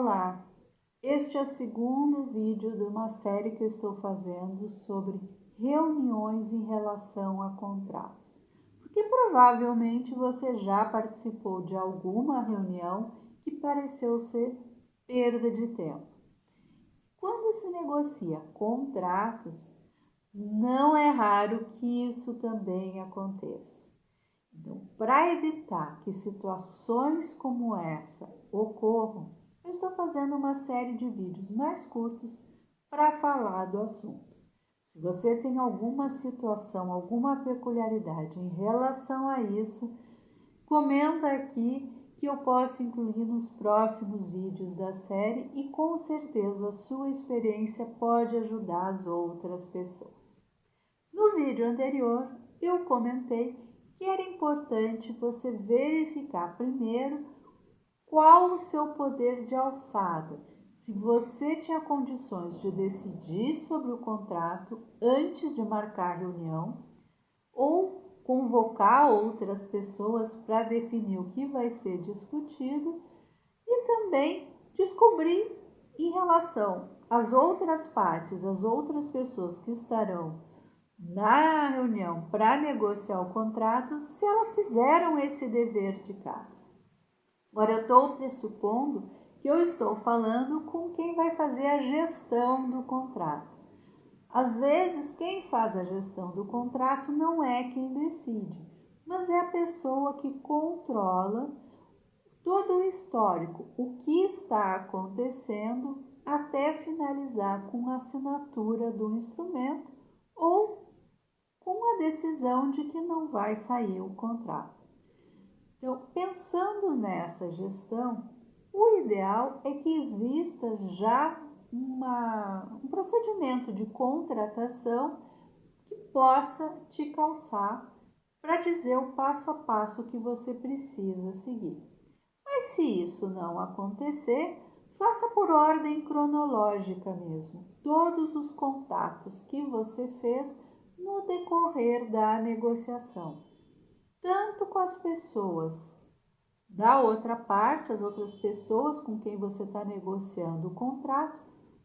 Olá, este é o segundo vídeo de uma série que eu estou fazendo sobre reuniões em relação a contratos. Porque provavelmente você já participou de alguma reunião que pareceu ser perda de tempo. Quando se negocia contratos, não é raro que isso também aconteça. Então, para evitar que situações como essa ocorram, eu estou fazendo uma série de vídeos mais curtos para falar do assunto. Se você tem alguma situação, alguma peculiaridade em relação a isso, comenta aqui que eu posso incluir nos próximos vídeos da série e com certeza a sua experiência pode ajudar as outras pessoas. No vídeo anterior, eu comentei que era importante você verificar primeiro qual o seu poder de alçada, se você tinha condições de decidir sobre o contrato antes de marcar a reunião ou convocar outras pessoas para definir o que vai ser discutido e também descobrir em relação às outras partes, às outras pessoas que estarão na reunião para negociar o contrato, se elas fizeram esse dever de casa. Agora, eu estou pressupondo que eu estou falando com quem vai fazer a gestão do contrato. Às vezes, quem faz a gestão do contrato não é quem decide, mas é a pessoa que controla todo o histórico, o que está acontecendo até finalizar com a assinatura do instrumento ou com a decisão de que não vai sair o contrato. Então, pensando nessa gestão, o ideal é que exista já um procedimento de contratação que possa te calçar para dizer o passo a passo que você precisa seguir. Mas se isso não acontecer, faça por ordem cronológica mesmo, todos os contatos que você fez no decorrer da negociação, tanto com as pessoas da outra parte, as outras pessoas com quem você está negociando o contrato,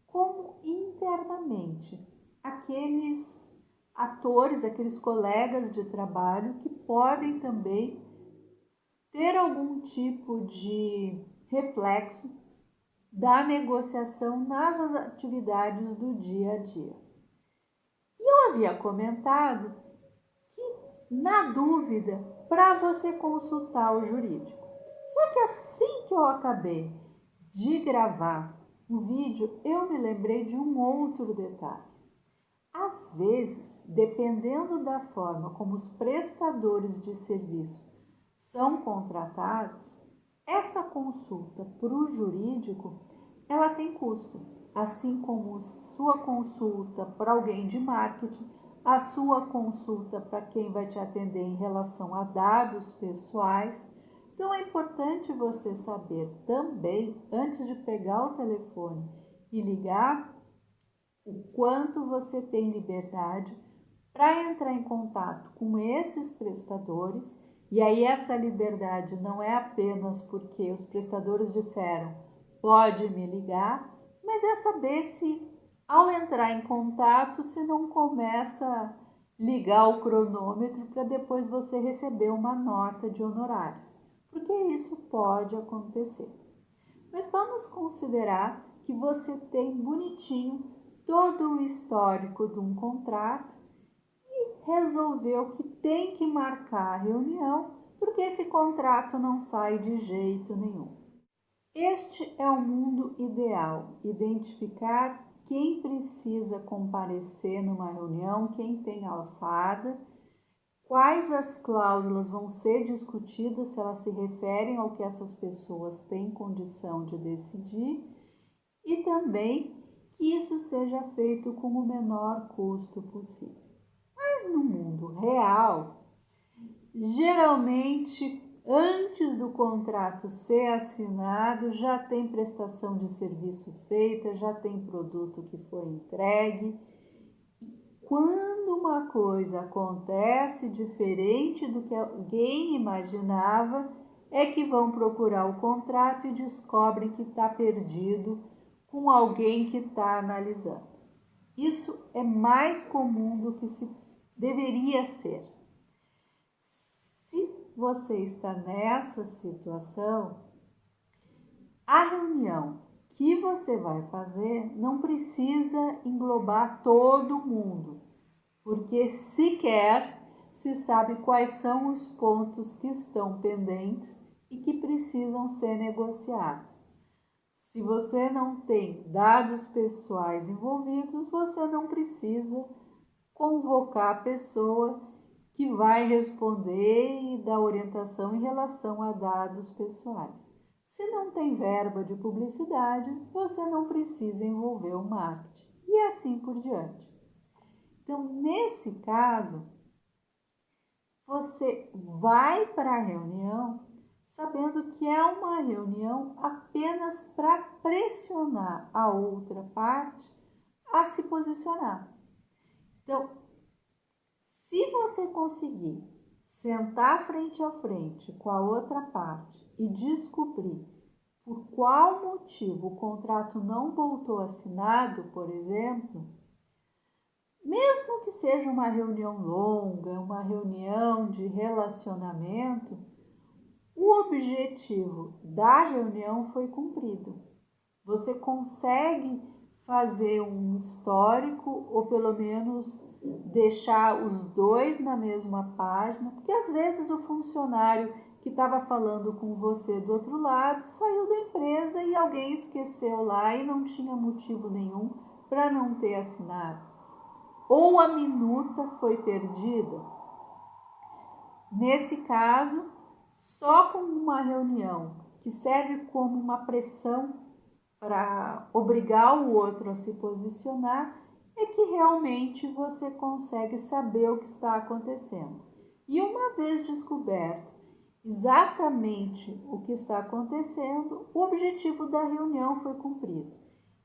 como internamente, aqueles atores, aqueles colegas de trabalho que podem também ter algum tipo de reflexo da negociação nas atividades do dia a dia. E eu havia comentado que, na dúvida, para você consultar o jurídico. Só que assim que eu acabei de gravar o vídeo, eu me lembrei de um outro detalhe. Às vezes, dependendo da forma como os prestadores de serviço são contratados, essa consulta para o jurídico, ela tem custo, assim como sua consulta para alguém de marketing, a sua consulta para quem vai te atender em relação a dados pessoais. Então é importante você saber também, antes de pegar o telefone e ligar, o quanto você tem liberdade para entrar em contato com esses prestadores. E aí essa liberdade não é apenas porque os prestadores disseram pode me ligar, mas é saber se ao entrar em contato, se não começa a ligar o cronômetro para depois você receber uma nota de honorários, porque isso pode acontecer. Mas vamos considerar que você tem bonitinho todo o histórico de um contrato e resolveu que tem que marcar a reunião porque esse contrato não sai de jeito nenhum. Este é o mundo ideal, identificar quem precisa comparecer numa reunião, quem tem alçada, quais as cláusulas vão ser discutidas, se elas se referem ao que essas pessoas têm condição de decidir e também que isso seja feito com o menor custo possível. Mas no mundo real, geralmente antes do contrato ser assinado, já tem prestação de serviço feita, já tem produto que foi entregue. Quando uma coisa acontece diferente do que alguém imaginava, é que vão procurar o contrato e descobrem que está perdido com alguém que está analisando. Isso é mais comum do que se deveria ser. Se você está nessa situação, a reunião que você vai fazer não precisa englobar todo mundo, porque sequer se sabe quais são os pontos que estão pendentes e que precisam ser negociados. Se você não tem dados pessoais envolvidos, você não precisa convocar a pessoa que vai responder e dar orientação em relação a dados pessoais. Se não tem verba de publicidade, você não precisa envolver o marketing e assim por diante. Então, nesse caso, você vai para a reunião sabendo que é uma reunião apenas para pressionar a outra parte a se posicionar. Então, se você conseguir sentar frente a frente com a outra parte e descobrir por qual motivo o contrato não voltou assinado, por exemplo, mesmo que seja uma reunião longa, uma reunião de relacionamento, o objetivo da reunião foi cumprido. Você consegue fazer um histórico ou pelo menos deixar os dois na mesma página, porque às vezes o funcionário que estava falando com você do outro lado saiu da empresa e alguém esqueceu lá e não tinha motivo nenhum para não ter assinado. Ou a minuta foi perdida. Nesse caso, só com uma reunião que serve como uma pressão para obrigar o outro a se posicionar, é que realmente você consegue saber o que está acontecendo. E uma vez descoberto exatamente o que está acontecendo, o objetivo da reunião foi cumprido.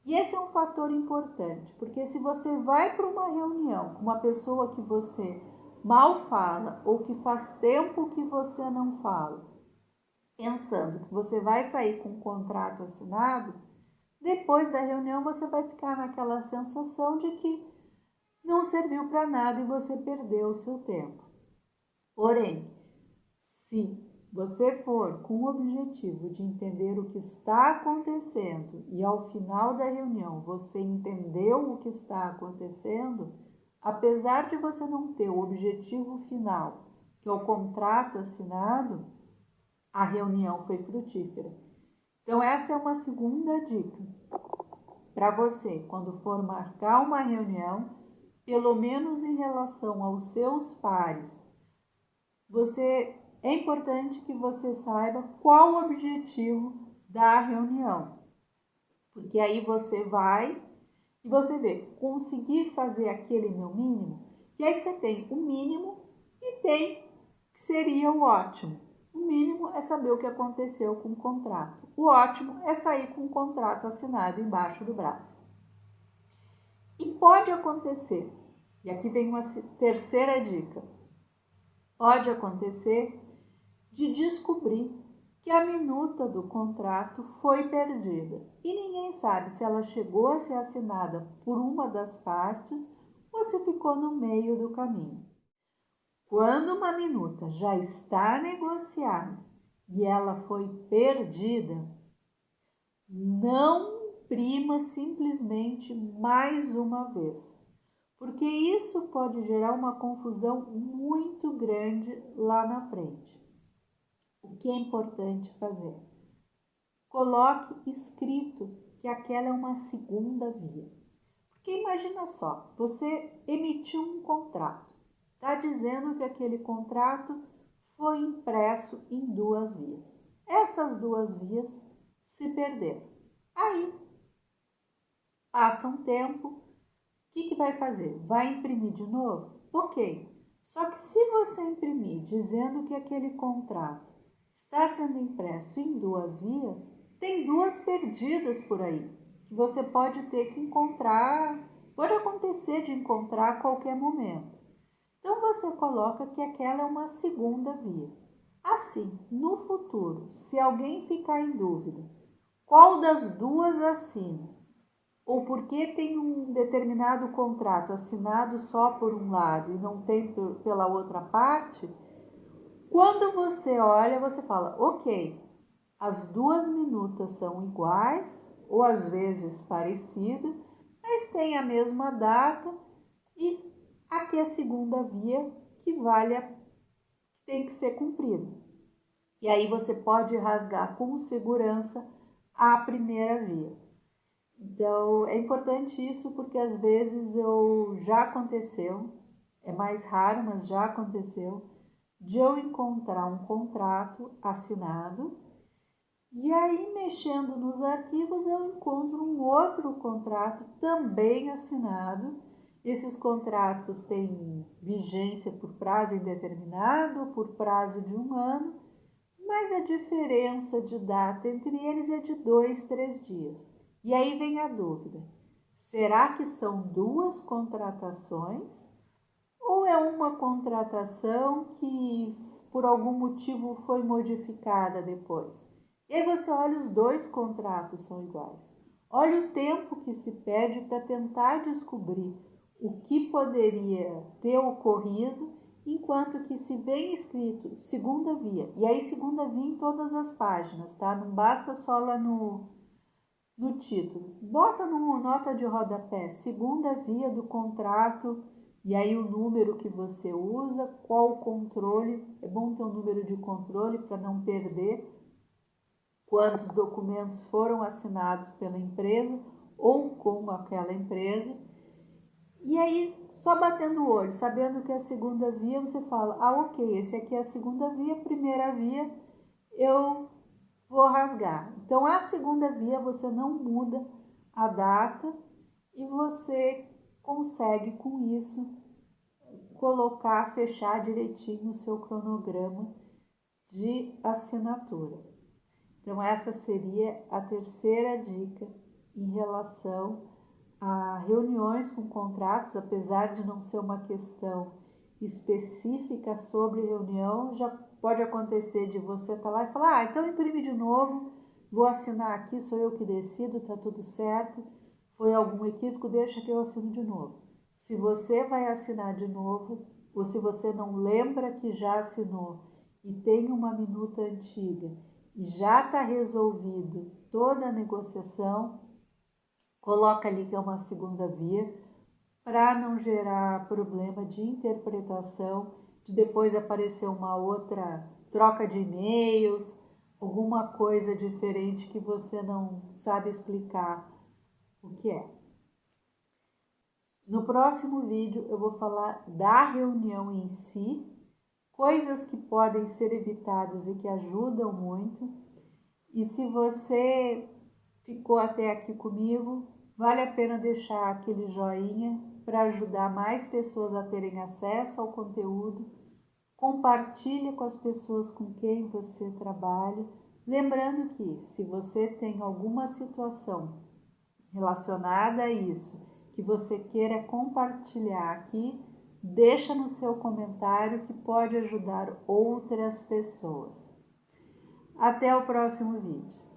E esse é um fator importante, porque se você vai para uma reunião com uma pessoa que você mal fala ou que faz tempo que você não fala, pensando que você vai sair com um contrato assinado, depois da reunião você vai ficar naquela sensação de que não serviu para nada e você perdeu o seu tempo. Porém, se você for com o objetivo de entender o que está acontecendo e ao final da reunião você entendeu o que está acontecendo, apesar de você não ter o objetivo final, que é o contrato assinado, a reunião foi frutífera. Então essa é uma segunda dica para você, quando for marcar uma reunião, pelo menos em relação aos seus pares, é importante que você saiba qual o objetivo da reunião. Porque aí você vai e você vê, conseguir fazer aquele meu mínimo, que aí você tem o mínimo e tem o que seria o ótimo. O mínimo é saber o que aconteceu com o contrato. O ótimo é sair com o contrato assinado embaixo do braço. E pode acontecer, e aqui vem uma terceira dica, pode acontecer de descobrir que a minuta do contrato foi perdida e ninguém sabe se ela chegou a ser assinada por uma das partes ou se ficou no meio do caminho. Quando uma minuta já está negociada e ela foi perdida, não imprima simplesmente mais uma vez, porque isso pode gerar uma confusão muito grande lá na frente. O que é importante fazer? Coloque escrito que aquela é uma segunda via. Porque imagina só, você emitiu um contrato, está dizendo que aquele contrato foi impresso em duas vias. Essas duas vias se perderam. Aí, passa um tempo, o que vai fazer? Vai imprimir de novo? Ok. Só que se você imprimir dizendo que aquele contrato está sendo impresso em duas vias, tem duas perdidas por aí, que você pode ter que encontrar, pode acontecer de encontrar a qualquer momento. Então você coloca que aquela é uma segunda via. Assim, no futuro, se alguém ficar em dúvida, qual das duas assina? Ou porque tem um determinado contrato assinado só por um lado e não tem pela outra parte, quando você olha, você fala, ok, as duas minutas são iguais, ou às vezes parecidas, mas tem a mesma data e aqui é a segunda via que tem que ser cumprida. E aí você pode rasgar com segurança a primeira via. Então, é importante isso porque às vezes já aconteceu, é mais raro, mas já aconteceu, de eu encontrar um contrato assinado e aí mexendo nos arquivos eu encontro um outro contrato também assinado. Esses contratos têm vigência por prazo indeterminado, por prazo de 1 ano, mas a diferença de data entre eles é de 2, 3 dias. E aí vem a dúvida: será que são duas contratações ou é uma contratação que por algum motivo foi modificada depois? E aí você olha, os dois contratos são iguais. Olha o tempo que se perde para tentar descobrir o que poderia ter ocorrido, enquanto que se vem escrito segunda via, e aí segunda via em todas as páginas, tá? Não basta só lá no título. Bota no nota de rodapé, segunda via do contrato, e aí o número que você usa, qual o controle. É bom ter um número de controle para não perder quantos documentos foram assinados pela empresa ou com aquela empresa. E aí, só batendo o olho, sabendo que é a segunda via, você fala, ah, ok, esse aqui é a segunda via, primeira via, eu vou rasgar. Então, a segunda via você não muda a data e você consegue com isso colocar, fechar direitinho o seu cronograma de assinatura. Então, essa seria a terceira dica em relação a reuniões com contratos, apesar de não ser uma questão específica sobre reunião, já pode acontecer de você estar lá e falar, ah, então imprime de novo, vou assinar aqui, sou eu que decido, tá tudo certo, foi algum equívoco, deixa que eu assino de novo. Se você vai assinar de novo, ou se você não lembra que já assinou e tem uma minuta antiga e já está resolvido toda a negociação, coloca ali que é uma segunda via para não gerar problema de interpretação, de depois aparecer uma outra troca de e-mails, alguma coisa diferente que você não sabe explicar o que é. No próximo vídeo eu vou falar da reunião em si, coisas que podem ser evitadas e que ajudam muito. E se você ficou até aqui comigo, vale a pena deixar aquele joinha para ajudar mais pessoas a terem acesso ao conteúdo. Compartilhe com as pessoas com quem você trabalha. Lembrando que se você tem alguma situação relacionada a isso que você queira compartilhar aqui, deixa no seu comentário que pode ajudar outras pessoas. Até o próximo vídeo.